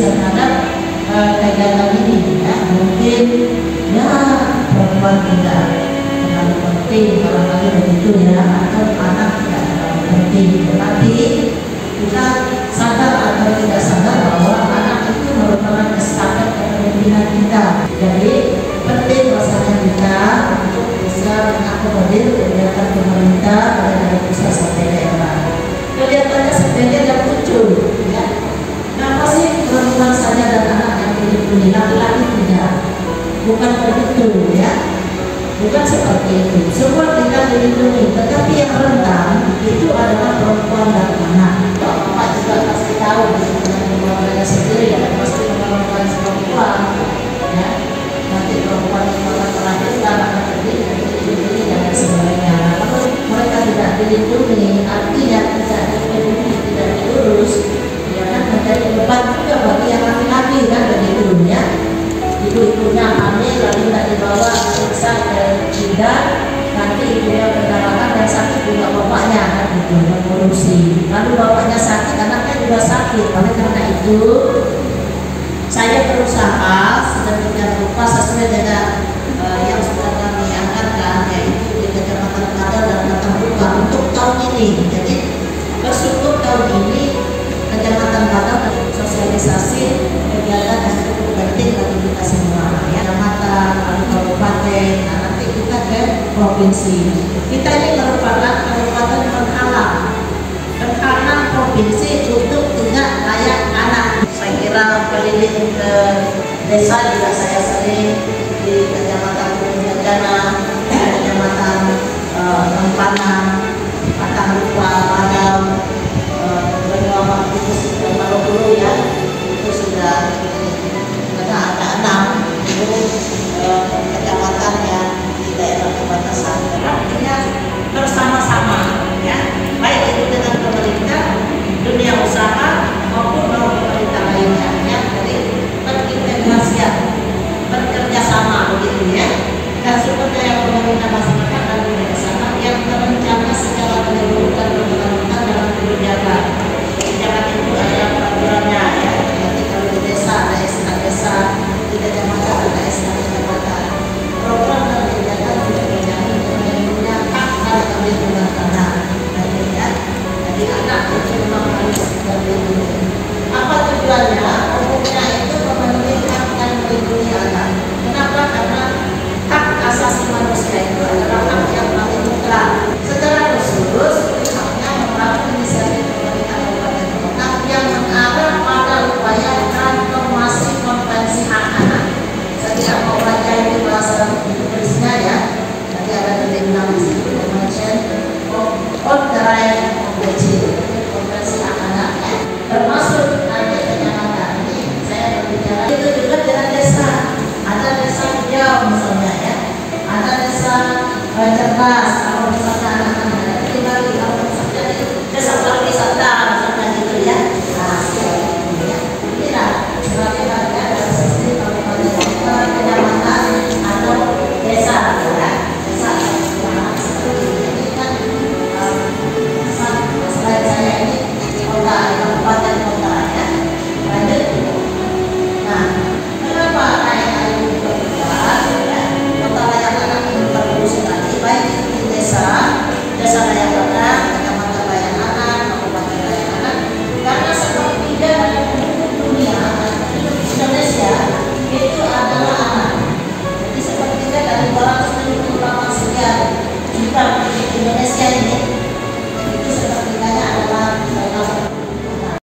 terhadap kegiatan ini ya. Mungkin ya perempuan tidak terlalu penting barangkali begitu ya, atau anak tidak terlalu penting, tetapi kita sadar atau tidak sadar bahwa anak itu merupakan estafet kepemimpinan kita. Jadi penting rasanya kita untuk bisa mengakomodir kegiatan pemerintah dari pusat sampai daerah. Kelihatannya sepele dan muncul ya. Kenapa sih perempuan saja dan anak yang dilindungi, laki-laki tidak? Bukan begitu ya, bukan seperti itu. Semua kita dilindungi, tetapi yang rentan itu adalah perempuan dan anak. Bapak juga pasti tahu dengan keluarganya sendiri ya, pasti memerlukan perempuan ya. Nanti perempuan yang akan melahirkan akan dilindungi dan sebagainya. Kalau mereka tidak dilindungi, artinya tidak dilindungi, tidak diurus, ya kan menjadi beban juga bagi yang laki-laki kan begitu ya. Ibu-ibunya hamil lalu tidak dibawa periksa ke bidan, nanti ibunya pendarahan dan sakit juga bapaknya kan gitu, mengurusi. Lalu bapaknya sakit, anaknya juga sakit. Oleh karena itu saya berusaha sedemikian rupa sesuai dengan yang sudah kami anggarkan, yaitu di Kecamatan Padang dan Ketanggupan untuk tahun ini. Jadi bersyukur tahun ini Kecamatan Padang sosialisasi kegiatan yang cukup penting bagi kita semua ya. Kecamatan, lalu kabupaten, nah nanti kita ke provinsi. Kita ini merupakan kabupaten penghalang provinsi untuk tidak layak anak. Saya kira keliling ke desa juga saya sering di Kecamatan Jana, Kecamatan Tampanan, Patanglupa, Padang, Benua Mampus, Maloboro ya, itu sudah ada 6 itu kecamatan yang di daerah perbatasan. Artinya bersama-sama ya, baik itu dengan pemerintah, dunia usaha maupun pemerintah lainnya ya. Jadi berintegrasian, bekerja sama begitu ya. Dan sumber daya pemerintah masyarakat dan dunia usaha yang terencana secara menyeluruh dan berkelanjutan dalam kebijakan. Kebijakan itu ada peraturannya ya. Nanti kalau di desa ada SK desa, di kecamatan ada SK kecamatan. Program dan kebijakan juga menjamin terjadinya hak dan perlindungan anak. Ya. Jadi anak itu memang harus terlindungi. Apa tujuannya?